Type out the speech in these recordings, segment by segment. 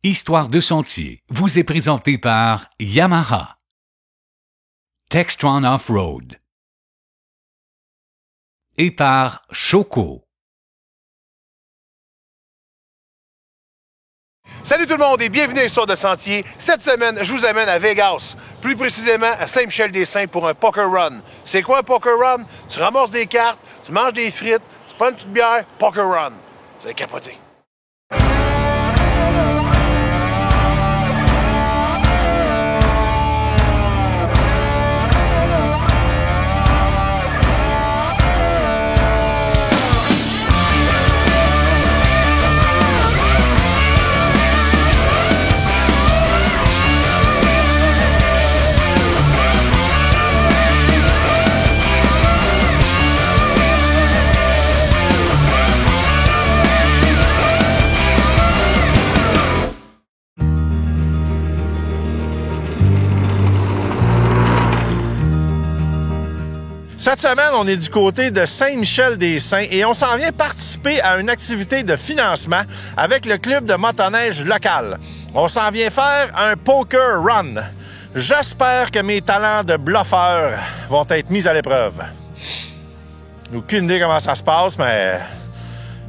Histoire de sentier vous est présenté par Yamaha, Textron Off-Road et par Choco. Salut tout le monde et bienvenue à l'Histoire de sentier. Cette semaine, je vous amène à Vegas, plus précisément à Saint-Michel-des-Saints pour un poker run. C'est quoi un poker run? Tu ramasses des cartes, tu manges des frites, tu prends une petite bière, poker run. Vous allez capoter. Cette semaine, on est du côté de Saint-Michel-des-Saints et on s'en vient participer à une activité de financement avec le club de motoneige local. On s'en vient faire un poker run. J'espère que mes talents de bluffeur vont être mis à l'épreuve. Aucune idée comment ça se passe, mais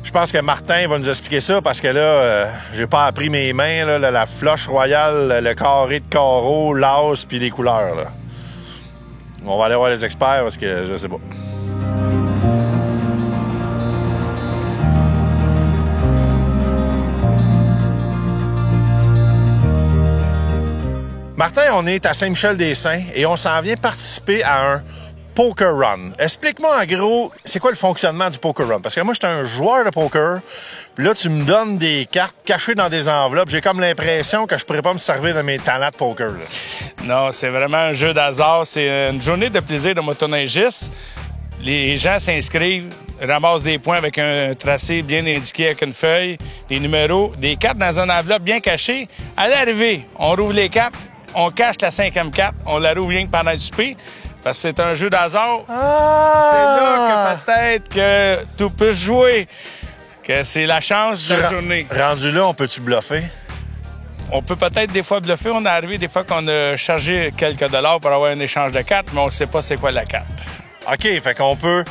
je pense que Martin va nous expliquer ça parce que là, j'ai pas appris mes mains, là, la floche royale, le carré de carreau, l'as puis les couleurs, là. On va aller voir les experts parce que je sais pas. Martin, on est à Saint-Michel-des-Saints et on s'en vient participer à un poker run. Explique-moi en gros, c'est quoi le fonctionnement du poker run? Parce que moi, je suis un joueur de poker. Puis là, tu me donnes des cartes cachées dans des enveloppes. J'ai comme l'impression que je pourrais pas me servir de mes talents de poker, là. Non, c'est vraiment un jeu d'hasard. C'est une journée de plaisir de motoneigiste. Les gens s'inscrivent, ramassent des points avec un tracé bien indiqué avec une feuille, des numéros, des cartes dans une enveloppe bien cachée. À l'arrivée, on rouvre les cartes, on cache la 5e carte, on la rouvre rien que pendant le souper. Parce que c'est un jeu d'hasard. C'est là que peut-être que tout peut se jouer. Que c'est la chance de la journée. Rendu là, on peut-tu bluffer? On peut peut-être des fois bluffer. On est arrivé des fois qu'on a chargé quelques dollars pour avoir un échange de cartes, mais on ne sait pas c'est quoi la carte. OK, fait qu'on peut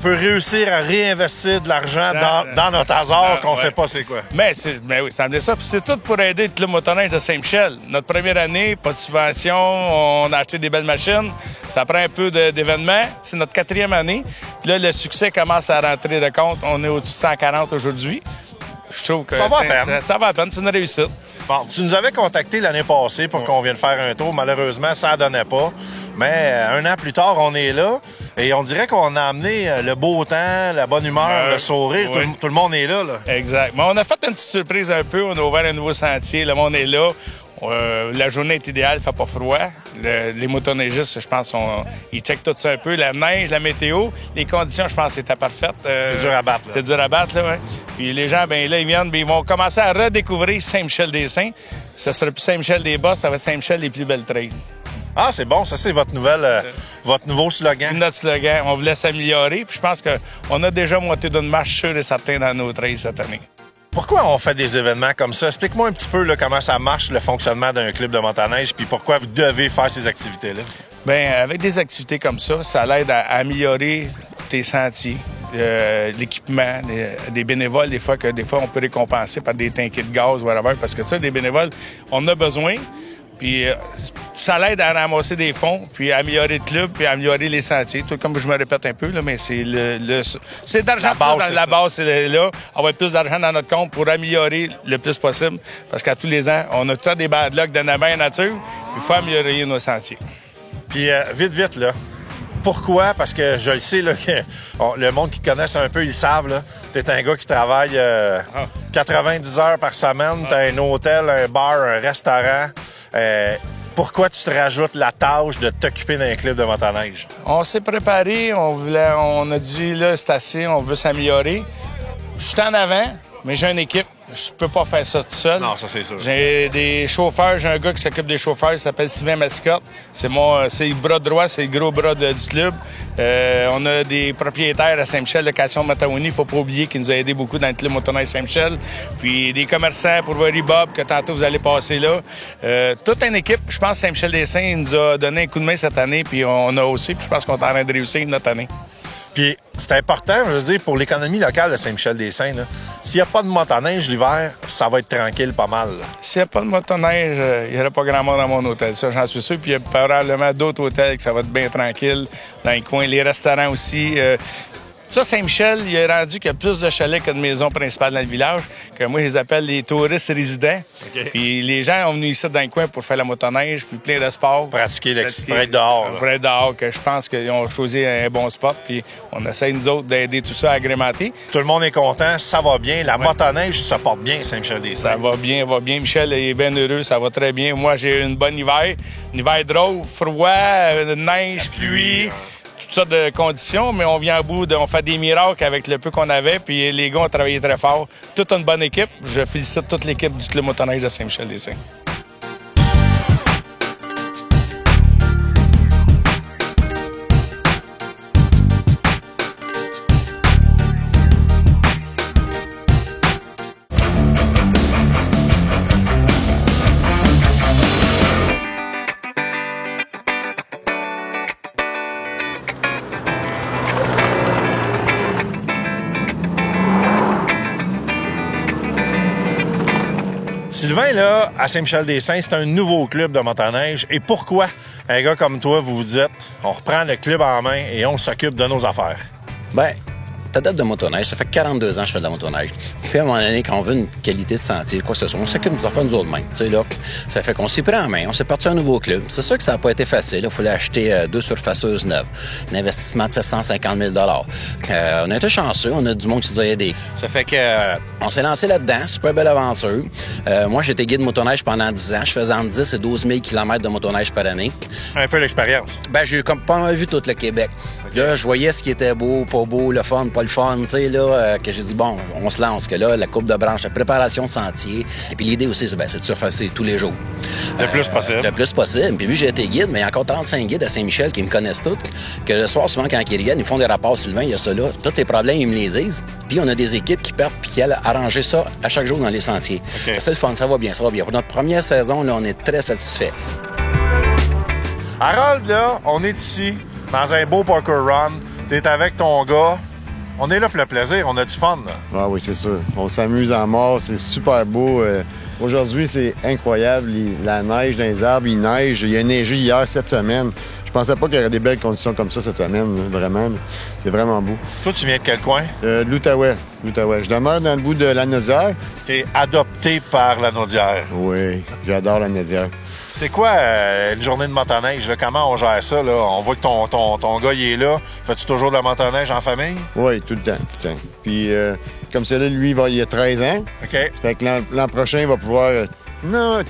réussir à réinvestir de l'argent dans notre hasard qu'on ne sait pas c'est quoi. Mais oui, ça me dit ça. Puis c'est tout pour aider le Club motoneige de Saint-Michel. Notre première année, pas de subvention, on a acheté des belles machines. Ça prend un peu d'événements. C'est notre 4e année. Puis là, le succès commence à rentrer de compte. On est au-dessus de 140 aujourd'hui. Je trouve que ça va à peine. Ça va à peine. C'est une réussite. Bon, tu nous avais contacté l'année passée pour qu'on vienne faire un tour. Malheureusement, ça ne donnait pas. Mais un an plus tard, on est là. Et on dirait qu'on a amené le beau temps, la bonne humeur, le sourire. Oui. Tout le monde est là, là. Exact. Mais on a fait une petite surprise un peu. On a ouvert un nouveau sentier. Le monde est là. La journée est idéale, il fait pas froid. Les motoneigistes, je pense, ils checkent tout ça un peu. La neige, la météo, les conditions, je pense, étaient parfaites. C'est dur à battre, là. C'est dur à battre, là, oui. Puis les gens, ben là, ils viennent, ils vont commencer à redécouvrir Saint-Michel-des-Saints. Ce sera plus Saint-Michel-des-Bas, ça va être Saint-Michel les plus belles trails. Ah, c'est bon. Ça, c'est votre nouveau slogan. Notre slogan. On voulait s'améliorer. Puis je pense qu'on a déjà monté d'une marche sûre et certain dans nos trails cette année. Pourquoi on fait des événements comme ça? Explique-moi un petit peu là, comment ça marche, le fonctionnement d'un club de motoneige, puis pourquoi vous devez faire ces activités-là. Bien, avec des activités comme ça l'aide à améliorer tes sentiers, l'équipement, des bénévoles, des fois on peut récompenser par des tanks de gaz ou whatever, parce que ça, des bénévoles, on en a besoin. Puis ça l'aide à ramasser des fonds, puis à améliorer le club, puis à améliorer les sentiers. Tout comme je me répète un peu, là, mais c'est c'est d'argent la base, c'est là. On va être plus d'argent dans notre compte pour améliorer le plus possible. Parce qu'à tous les ans, on a tout le temps des bad luck de la nature, puis il faut améliorer nos sentiers. Puis vite, là. Pourquoi? Parce que je le sais, là, que le monde qui te connaisse un peu, ils savent, là. T'es un gars qui travaille 90 heures par semaine. T'as un hôtel, un bar, un restaurant. Pourquoi tu te rajoutes la tâche de t'occuper d'un club de motoneige? On s'est préparé, on a dit, là, c'est assez, on veut s'améliorer. Je suis en avant, mais j'ai une équipe. Je peux pas faire ça tout seul. Non, ça, c'est sûr. J'ai des chauffeurs. J'ai un gars qui s'occupe des chauffeurs. Il s'appelle Sylvain Mascotte. C'est le bras droit, c'est le gros bras du club. On a des propriétaires à Saint-Michel, location de Matawini. Il faut pas oublier qu'il nous a aidé beaucoup dans le club motoneige Saint-Michel. Puis des commerçants pour Very Bob, que tantôt vous allez passer là. Toute une équipe. Je pense que Saint-Michel-des-Saints nous a donné un coup de main cette année. Puis on a aussi. Puis je pense qu'on est en train de réussir notre année. Puis c'est important, je veux dire, pour l'économie locale de Saint-Michel-des-Saints, s'il n'y a pas de motoneige l'hiver, ça va être tranquille pas mal. S'il n'y a pas de motoneige, il n'y aurait pas grand monde dans mon hôtel. Ça, j'en suis sûr. Puis il y a probablement d'autres hôtels que ça va être bien tranquille dans les coins. Les restaurants aussi. Ça, Saint-Michel, il est rendu qu'il y a plus de chalets que de maisons principales dans le village, que moi, je les appelle les touristes résidents. Okay. Puis les gens ont venu ici dans le coin pour faire la motoneige, puis plein de sports. Pratiquer pour être dehors. Pour être dehors, que je pense qu'ils ont choisi un bon spot, puis on essaie, nous autres, d'aider tout ça à agrémenter. Tout le monde est content, ça va bien. La motoneige se porte bien, Saint-Michel-des-Saints. Ça va bien. Michel est bien heureux, ça va très bien. Moi, j'ai eu une bonne hiver. Un hiver drôle, froid, neige, pluie. Toutes sortes de conditions, mais on vient à bout, on fait des miracles avec le peu qu'on avait, puis les gars ont travaillé très fort. Toute une bonne équipe. Je félicite toute l'équipe du club motoneige de Saint-Michel-des-Saints. Sylvain, là, à Saint-Michel-des-Saints, c'est un nouveau club de motoneige. Et pourquoi un gars comme toi, vous vous dites, on reprend le club en main et on s'occupe de nos affaires? Bien, ta date de motoneige, ça fait 42 ans que je fais de la motoneige. Puis à un moment donné, quand on veut une qualité de sentier, quoi que ce soit, on s'occupe de nos affaires nous autres mêmes. Tu sais, là, ça fait qu'on s'est pris en main, on s'est parti à un nouveau club. C'est sûr que ça n'a pas été facile. Il fallait acheter 2 surfaceuses neuves. Un investissement de 750 000 on a été chanceux, on a du monde qui nous a aidés. Ça fait que on s'est lancé là-dedans, super belle aventure. Moi, j'étais guide motoneige pendant 10 ans. Je faisais entre 10 et 12 000 km de motoneige par année. Un peu l'expérience. Ben, j'ai comme pas mal vu tout le Québec. Okay. Là, je voyais ce qui était beau, pas beau, le fun, pas le fun, tu sais, là, que j'ai dit, bon, on se lance, que là, la coupe de branche, la préparation de sentier. Et puis l'idée aussi, c'est de surfacer tous les jours. Le plus possible. Le plus possible. Puis vu que j'ai été guide, mais il y a encore 35 guides à Saint-Michel qui me connaissent tous, que le soir, souvent, quand ils reviennent, ils font des rapports, Sylvain, il y a ça là. Tous les problèmes, ils me les disent. Puis on a des équipes qui partent puis qui allaient arranger ça à chaque jour dans les sentiers. Okay. C'est le fun, ça va bien, ça va bien. Pour notre première saison, là, on est très satisfaits. Harold, là, on est ici, dans un beau parkour run. T'es avec ton gars. On est là pour le plaisir, on a du fun, là. Ah oui, c'est sûr. On s'amuse en mort, c'est super beau. Aujourd'hui, c'est incroyable. La neige dans les arbres, il neige. Il y a neigé hier, cette semaine. Je pensais pas qu'il y aurait des belles conditions comme ça cette semaine, là, vraiment. C'est vraiment beau. Toi, tu viens de quel coin? De l'Outaouais. Je demeure dans le bout de la Naudière. T'es adopté par la Naudière. Oui, j'adore la Naudière. C'est quoi une journée de motoneige? Là? Comment on gère ça? Là? On voit que ton gars, il est là. Fais-tu toujours de la motoneige en famille? Oui, tout le temps. Puis, comme c'est là, lui, il a 13 ans. OK. Ça fait que l'an prochain, il va pouvoir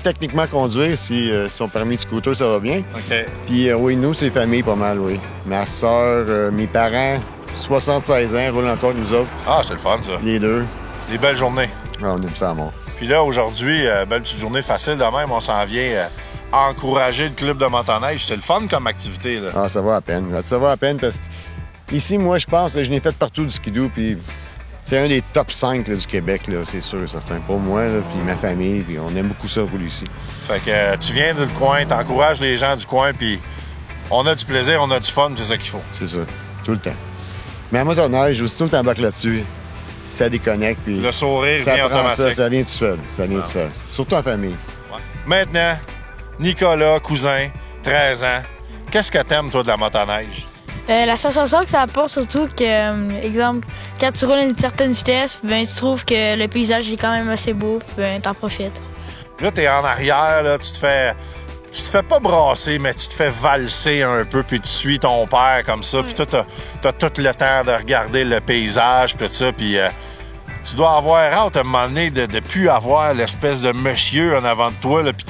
techniquement conduire si son permis de scooter, ça va bien. OK. Puis, oui, nous, c'est famille pas mal, oui. Ma soeur, mes parents, 76 ans, roulent encore avec nous autres. Ah, c'est le fun, ça. Les deux. Des belles journées. Ah, on aime ça à mort. Puis là, aujourd'hui, belle petite journée facile de même. On s'en vient encourager le club de motoneige. C'est le fun comme activité, là. Ah, ça va à peine. Ça va à peine parce que ici, moi, je pense, je n'ai fait partout du skidoo, puis c'est un des top 5 là, du Québec, là, c'est sûr, certain. Pour moi, là, puis ma famille, puis on aime beaucoup ça rouler ici. Fait que tu viens du coin, t'encourages les gens du coin, puis on a du plaisir, on a du fun, c'est ça qu'il faut. C'est ça, tout le temps. Mais à motoneige, aussitôt que t'embarques là-dessus, ça déconnecte, puis le sourire vient automatique. Ça vient tout seul, tout seul. Surtout en famille. Ouais. Maintenant, Nicolas, cousin, 13 ans, qu'est-ce que t'aimes, toi, de la motoneige? La sensation que ça apporte, surtout que, exemple, quand tu roules à une certaine vitesse, ben, tu trouves que le paysage est quand même assez beau, ben, t'en profites. Là, t'es en arrière, là, tu te fais pas brasser, mais tu te fais valser un peu, puis tu suis ton père comme ça, puis toi, t'as tout le temps de regarder le paysage, puis tout ça, puis tu dois avoir hâte à un moment donné de plus avoir l'espèce de monsieur en avant de toi, là, puis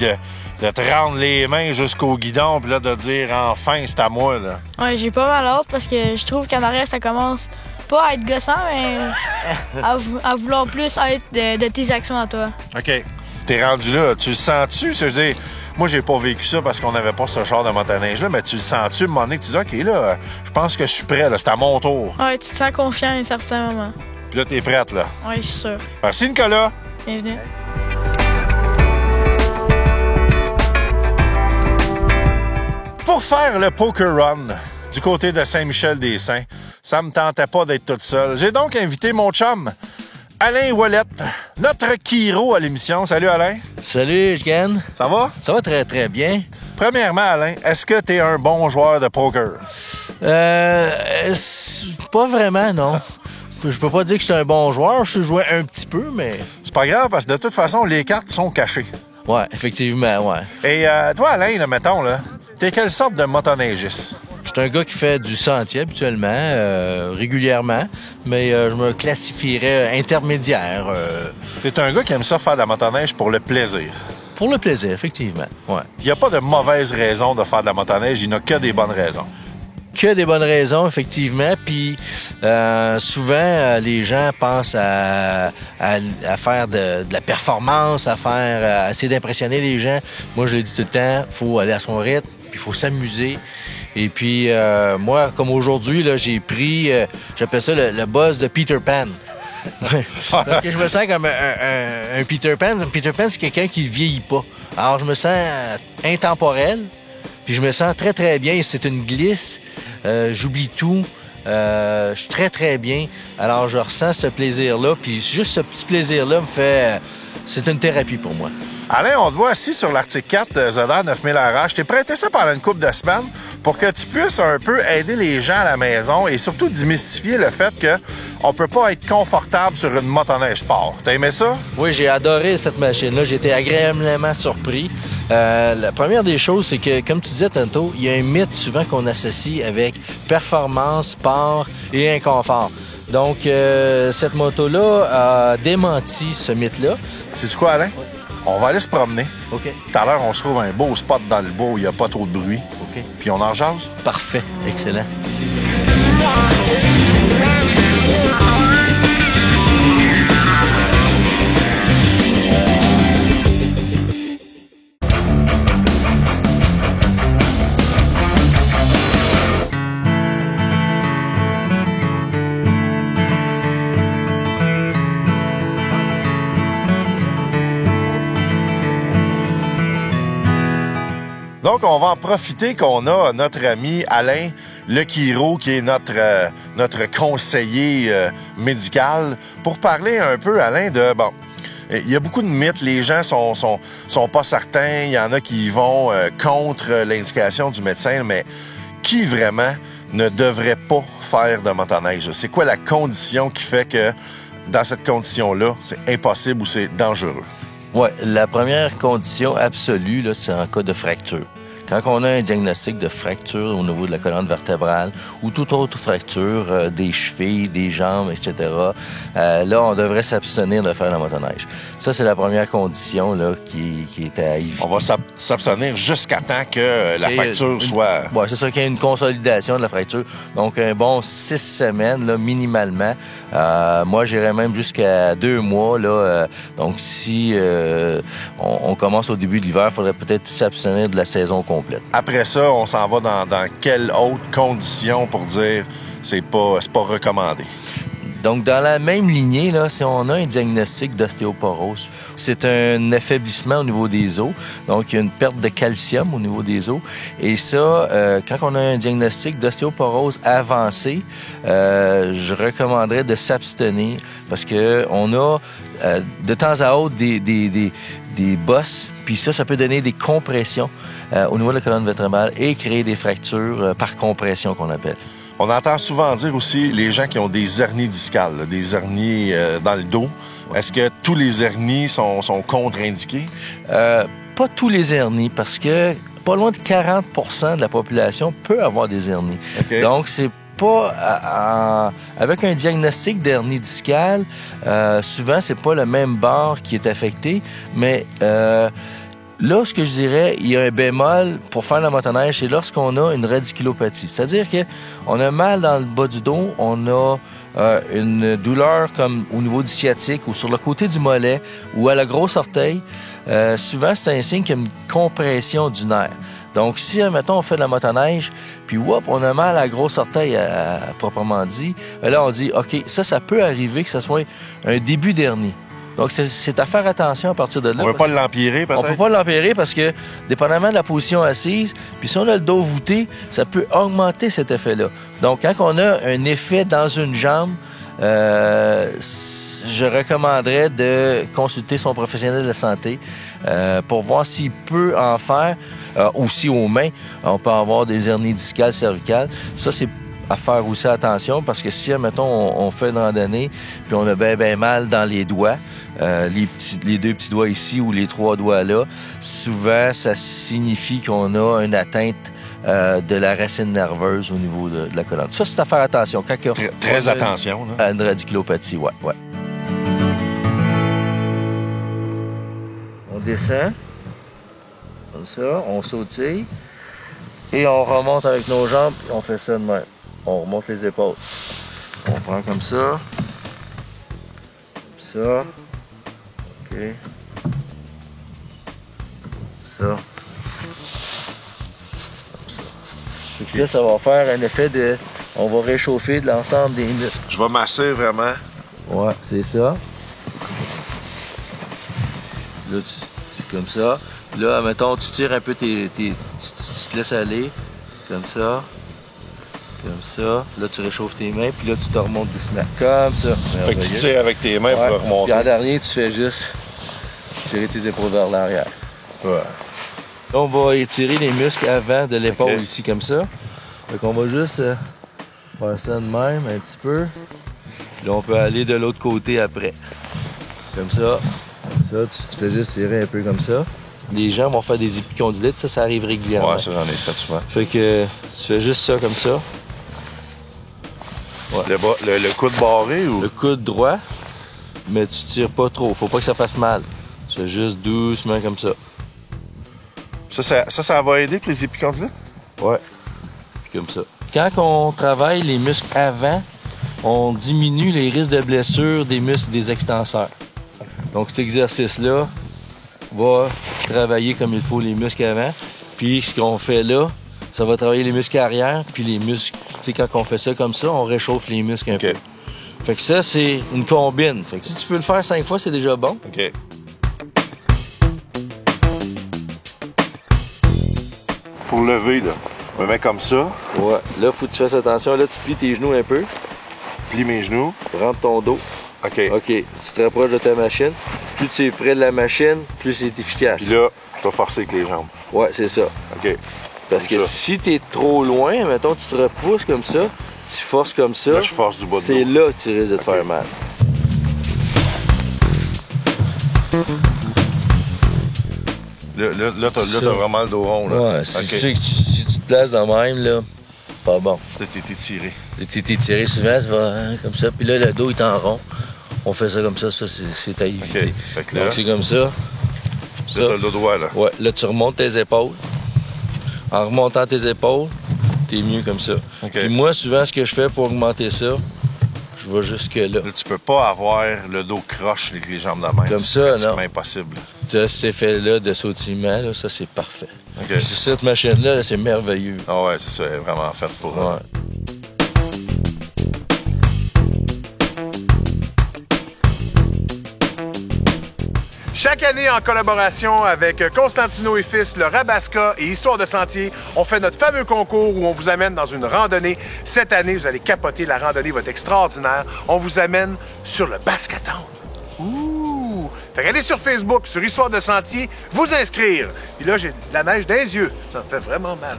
de te rendre les mains jusqu'au guidon, puis là, de dire « Enfin, c'est à moi », là. Ouais, j'ai pas mal hâte parce que je trouve qu'en arrière, ça commence pas à être gossant, mais à vouloir plus être de tes actions à toi. OK. T'es rendu là. Tu le sens-tu? Ça veut dire, moi, j'ai pas vécu ça parce qu'on n'avait pas ce genre de motoneige-là, mais tu le sens-tu, à un moment donné, que tu dis, OK, là, je pense que je suis prêt, là. C'est à mon tour. Ouais, tu te sens confiant à un certain moment. Puis là, t'es prête, là. Ouais, je suis sûr. Merci, Nicolas. Bienvenue. Pour faire le poker run du côté de Saint-Michel-des-Saints, ça me tentait pas d'être toute seule. J'ai donc invité mon chum, Alain Ouellette, notre Kiro à l'émission. Salut, Alain. Salut, Ken. Ça va? Ça va très, très bien. Premièrement, Alain, est-ce que t'es un bon joueur de poker? Pas vraiment, non. Je peux pas dire que je suis un bon joueur. Je suis joué un petit peu, mais... C'est pas grave, parce que de toute façon, les cartes sont cachées. Ouais, effectivement, ouais. Et toi, Alain, là, mettons, là, t'es quelle sorte de motoneigiste? Je suis un gars qui fait du sentier habituellement, régulièrement, mais je me classifierais intermédiaire. T'es un gars qui aime ça faire de la motoneige pour le plaisir. Pour le plaisir, effectivement, ouais. Il n'y a pas de mauvaise raison de faire de la motoneige, il n'y a que des bonnes raisons. Que des bonnes raisons, effectivement. Puis souvent, les gens pensent à faire de la performance, à essayer d'impressionner les gens. Moi, je le dis tout le temps, il faut aller à son rythme, puis il faut s'amuser. Et puis, moi, comme aujourd'hui, là, j'ai pris, j'appelle ça le buzz de Peter Pan. Parce que je me sens comme un Peter Pan. Peter Pan, c'est quelqu'un qui ne vieillit pas. Alors, je me sens intemporel. Puis je me sens très, très bien. C'est une glisse. J'oublie tout. Je suis très, très bien. Alors, je ressens ce plaisir-là. Puis juste ce petit plaisir-là me fait... c'est une thérapie pour moi. Alain, on te voit assis sur l'article 4 Zodar 9000 RH. Je t'ai prêté ça pendant une couple de semaines pour que tu puisses un peu aider les gens à la maison et surtout démystifier le fait qu'on peut pas être confortable sur une motoneige sport. T'as aimé ça? Oui, j'ai adoré cette machine-là. J'ai été agréablement surpris. La première des choses, c'est que, comme tu disais tantôt, il y a un mythe souvent qu'on associe avec performance, sport et inconfort. Donc, cette moto-là a démenti ce mythe-là. Sais-tu quoi, Alain? On va aller se promener. OK. Tout à l'heure, on se trouve un beau spot dans le bois où il n'y a pas trop de bruit. OK. Puis on en jase. Parfait. Excellent. Donc, on va en profiter qu'on a notre ami Alain Le Kiro, qui est notre conseiller médical, pour parler un peu, Alain, de... Bon, il y a beaucoup de mythes. Les gens sont pas certains. Il y en a qui vont contre l'indication du médecin, mais qui vraiment ne devrait pas faire de motoneige? C'est quoi la condition qui fait que, dans cette condition-là, c'est impossible ou c'est dangereux? Oui, la première condition absolue, là, c'est en cas de fracture. Quand on a un diagnostic de fracture au niveau de la colonne vertébrale ou toute autre fracture, des chevilles, des jambes, etc., là, on devrait s'abstenir de faire la motoneige. Ça, c'est la première condition là, qui est à éviter. On va s'abstenir jusqu'à temps que la fracture soit... Oui, c'est ça, qu'il y ait une consolidation de la fracture. Donc, un bon 6 semaines, là, minimalement. Moi, j'irais même jusqu'à 2 mois. Là, donc, si on commence au début de l'hiver, il faudrait peut-être s'abstenir de la saison complète. Après ça, on s'en va dans quelles autres conditions pour dire c'est pas recommandé? Donc, dans la même lignée, là, si on a un diagnostic d'ostéoporose, c'est un affaiblissement au niveau des os. Donc, il y a une perte de calcium au niveau des os. Et ça, quand on a un diagnostic d'ostéoporose avancé, je recommanderais de s'abstenir parce que on a de temps à autre des bosses, puis ça peut donner des compressions au niveau de la colonne vertébrale et créer des fractures par compression qu'on appelle. On entend souvent dire aussi les gens qui ont des hernies discales, là, des hernies dans le dos. Ouais. Est-ce que tous les hernies sont contre-indiqués? Pas tous les hernies, parce que pas loin de 40% de la population peut avoir des hernies. Okay. Donc, c'est pas avec un diagnostic d'hernie discale, souvent c'est pas le même bord qui est affecté, mais là, ce que je dirais, il y a un bémol pour faire la motoneige, c'est lorsqu'on a une radiculopathie. C'est-à-dire qu'on a mal dans le bas du dos, on a une douleur comme au niveau du sciatique ou sur le côté du mollet ou à la grosse orteil, souvent c'est un signe qu'il y a une compression du nerf. Donc si, mettons, on fait de la motoneige, puis on a mal à la grosse orteil proprement dit, là on dit, OK, ça peut arriver que ce soit un début d'hernie. Donc, c'est à faire attention à partir de là. On ne peut pas l'empirer, peut-être? On peut pas l'empirer parce que, dépendamment de la position assise, puis si on a le dos voûté, ça peut augmenter cet effet-là. Donc, quand on a un effet dans une jambe, je recommanderais de consulter son professionnel de la santé pour voir s'il peut en faire. Aussi aux mains, on peut avoir des hernies discales, cervicales. Ça, c'est à faire aussi attention parce que si, mettons, on fait une randonnée puis on a bien mal dans les doigts, les 2 petits doigts ici ou les 3 doigts là, souvent, ça signifie qu'on a une atteinte de la racine nerveuse au niveau de la colonne. Ça, c'est à faire attention. Quand Très attention. À une radiculopathie, ouais. On descend, comme ça, on sautille, et on remonte avec nos jambes, et on fait ça de même. On remonte les épaules. On prend comme ça. Comme ça. OK. Ça. Comme ça. Ça va faire un effet de... On va réchauffer de l'ensemble des muscles. Je vais masser vraiment. Ouais, c'est ça. Là, c'est comme ça. Là, mettons, tu tires un peu tu te laisses aller. Comme ça. Comme ça. Là, tu réchauffes tes mains, puis là, tu te remontes doucement. Comme ça. Fait que tu tires avec tes mains pour remonter. Puis en dernier, tu fais juste tirer tes épaules vers l'arrière. Ouais. Là, on va étirer les muscles avant de l'épaule ici, comme ça. Fait qu'on va juste faire ça de même, un petit peu. Puis là, on peut aller de l'autre côté après. Comme ça. Comme ça, tu fais juste tirer un peu comme ça. Les gens vont faire des épicondylites, ça arrive régulièrement. Ouais, ça, j'en ai fait souvent. Fait que tu fais juste ça comme ça. Ouais. Le coude barré ou? Le coude droit, mais tu tires pas trop. Faut pas que ça fasse mal. Tu fais juste doucement comme ça. Ça va aider pour les épicondylites? Ouais. Puis comme ça. Quand on travaille les muscles avant, on diminue les risques de blessure des muscles des extenseurs. Donc cet exercice-là va travailler comme il faut les muscles avant. Puis ce qu'on fait là, ça va travailler les muscles arrière, puis les muscles. Tu sais, quand on fait ça comme ça, on réchauffe les muscles un peu. Fait que ça, c'est une combine. Fait que si tu peux le faire 5 fois, c'est déjà bon. OK. Pour lever, là, je me mets comme ça. Ouais. Là, faut que tu fasses attention. Là, tu plies tes genoux un peu. Plie mes genoux. Rentre ton dos. OK. OK. Tu te rapproches de ta machine. Plus tu es près de la machine, plus c'est efficace. Puis là, je dois forcer avec les jambes. Ouais, c'est ça. OK. Parce que si tu es trop loin, mettons, tu te repousses comme ça, tu forces comme ça. Là, je force du bas de dos. C'est là que tu risques de te faire mal. Là, t'as vraiment le dos rond. Là. Ouais, si tu te places dans le même, là, pas bon. T'es tiré. T'es tiré souvent, ça va comme ça. Puis là, le dos est en rond. On fait ça comme ça c'est à éviter. OK. Fait que là, donc c'est comme ça. t'as le dos droit, là. Ouais, là, tu remontes tes épaules. En remontant tes épaules, t'es mieux comme ça. Okay. Puis moi, souvent, ce que je fais pour augmenter ça, je vais jusque là. Là, tu peux pas avoir le dos croche avec les jambes de même. Comme ça, non. C'est impossible. Tu as cet effet-là de sautillement, là, ça, c'est parfait. OK. Puis cette machine-là, c'est merveilleux. Ah ouais, c'est ça. Elle est vraiment faite pour... Ouais. Chaque année, en collaboration avec Constantino et Fils, le Rabasca et Histoire de Sentier, on fait notre fameux concours où on vous amène dans une randonnée. Cette année, vous allez capoter, la randonnée va être extraordinaire. On vous amène sur le Bascatown. Ouh! Fait qu'allez sur Facebook, sur Histoire de Sentier, vous inscrire. Puis là, j'ai de la neige dans les yeux. Ça me fait vraiment mal.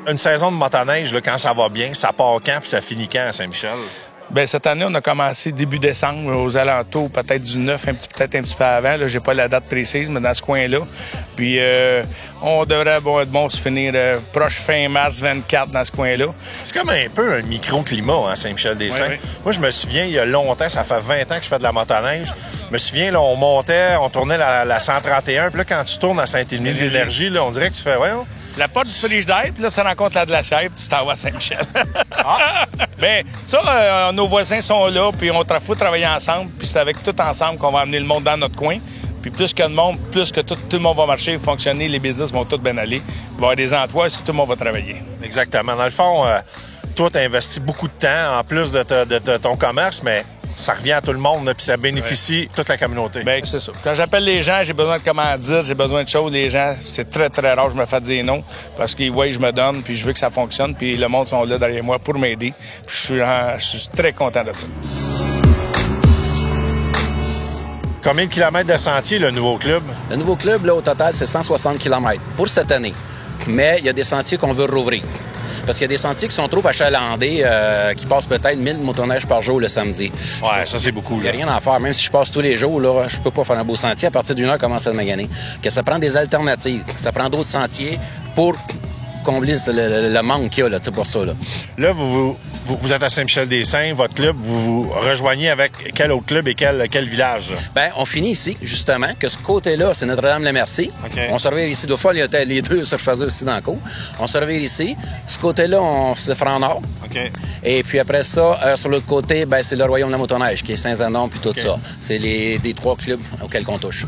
Une saison de motoneige, là, quand ça va bien, ça part quand puis ça finit quand à Saint-Michel? Bien, cette année, on a commencé début décembre, aux alentours peut-être du 9, peut-être un petit peu avant. Là, j'ai pas la date précise, mais dans ce coin-là. Puis, on devrait se finir proche fin mars 24 dans ce coin-là. C'est comme un peu un micro-climat, hein, Saint-Michel-des-Saints. Oui. Moi, je me souviens, il y a longtemps, ça fait 20 ans que je fais de la motoneige. Je me souviens, là, on tournait la 131. Puis là, quand tu tournes à Saint-Émile de l'Énergie, là, on dirait que tu fais, La porte du frigidaire, puis là, ça rencontre la glacière, puis tu t'en vas à Saint-Michel. Bien, ça, nos voisins sont là, puis on faut travailler ensemble, puis c'est avec tout ensemble qu'on va amener le monde dans notre coin. Puis plus que de monde, plus que tout le monde va marcher, fonctionner, les business vont tous bien aller. Il va y avoir des emplois si tout le monde va travailler. Exactement. Dans le fond, toi, tu as investi beaucoup de temps en plus de ton commerce, mais ça revient à tout le monde, puis ça bénéficie toute la communauté. Bien, c'est ça. Quand j'appelle les gens, j'ai besoin de commandites, j'ai besoin de choses. Les gens, c'est très, très rare, je me fais dire non, parce qu'ils voient que je me donne, puis je veux que ça fonctionne, puis le monde sont là derrière moi pour m'aider. Puis je suis très content de ça. Combien de kilomètres de sentier, le nouveau club? Le nouveau club, là, au total, c'est 160 km pour cette année. Mais il y a des sentiers qu'on veut rouvrir. Parce qu'il y a des sentiers qui sont trop achalandés, qui passent peut-être 1000 motoneiges par jour le samedi. Ouais, ça, c'est beaucoup. Il n'y a rien à faire. Même si je passe tous les jours, là, je peux pas faire un beau sentier. À partir d'une heure, commence à me maganer. Que ça prend des alternatives. Ça prend d'autres sentiers pour combler le manque qu'il y a là, pour ça. Là, vous êtes à Saint-Michel-des-Saints, votre club, vous vous rejoignez avec quel autre club et quel village? Bien, on finit ici, justement, que ce côté-là, c'est Notre-Dame-la-Merci. Okay. On se revient ici. Deux fois, il y a les deux surfaiseurs ici dans le cours. On se revient ici. Ce côté-là, on se fera en nord. OK. Et puis après ça, sur l'autre côté, ben, c'est le Royaume de la motoneige, qui est Saint-Zanon, puis tout ça. C'est les 3 clubs auxquels on touche.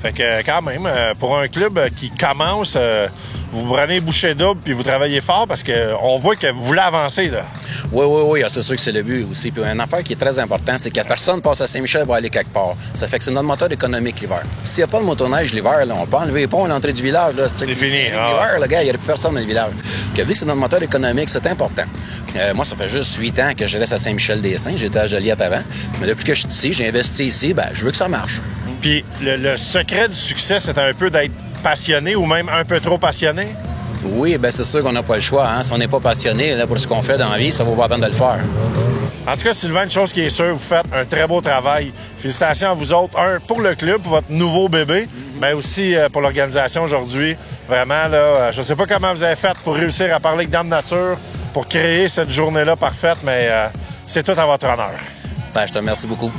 Fait que quand même, pour un club qui commence, vous prenez bouchée double puis vous travaillez fort parce qu'on voit que vous voulez avancer, là. Oui, c'est sûr que c'est le but aussi. Puis une affaire qui est très importante, c'est que personne passe à Saint-Michel pour aller quelque part. Ça fait que c'est notre moteur économique l'hiver. S'il n'y a pas de motoneige l'hiver, là, on peut enlever les ponts à l'entrée du village. Là, c'est fini. L'hiver, le gars, il n'y a plus personne dans le village. Puis, vu que c'est notre moteur économique, c'est important. Moi, ça fait juste 8 ans que je reste à Saint-Michel-des-Saints. J'étais à Joliette avant. Mais depuis que je suis ici, j'ai investi ici, ben, je veux que ça marche. Puis le secret du succès, c'est un peu d'être passionné ou même un peu trop passionné? Oui, bien c'est sûr qu'on n'a pas le choix. Hein? Si on n'est pas passionné là, pour ce qu'on fait dans la vie, ça vaut pas la peine de le faire. En tout cas, Sylvain, une chose qui est sûre, vous faites un très beau travail. Félicitations à vous autres. Un, pour le club, pour votre nouveau bébé, mais aussi pour l'organisation aujourd'hui. Vraiment, là, je ne sais pas comment vous avez fait pour réussir à parler avec Dame Nature, pour créer cette journée-là parfaite, mais c'est tout à votre honneur. Ben, je te remercie beaucoup.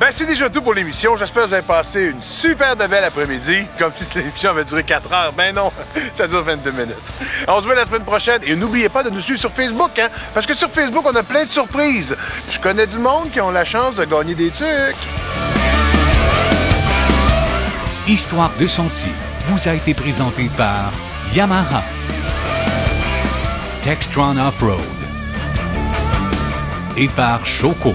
Ben, c'est déjà tout pour l'émission. J'espère que vous avez passé une super de belle après-midi, comme si l'émission avait duré 4 heures. Ben non, ça dure 22 minutes. On se voit la semaine prochaine et n'oubliez pas de nous suivre sur Facebook, hein, parce que sur Facebook, on a plein de surprises. Je connais du monde qui ont la chance de gagner des trucs. Histoire de sentier vous a été présenté par Yamaha, Textron Off-Road et par Choco.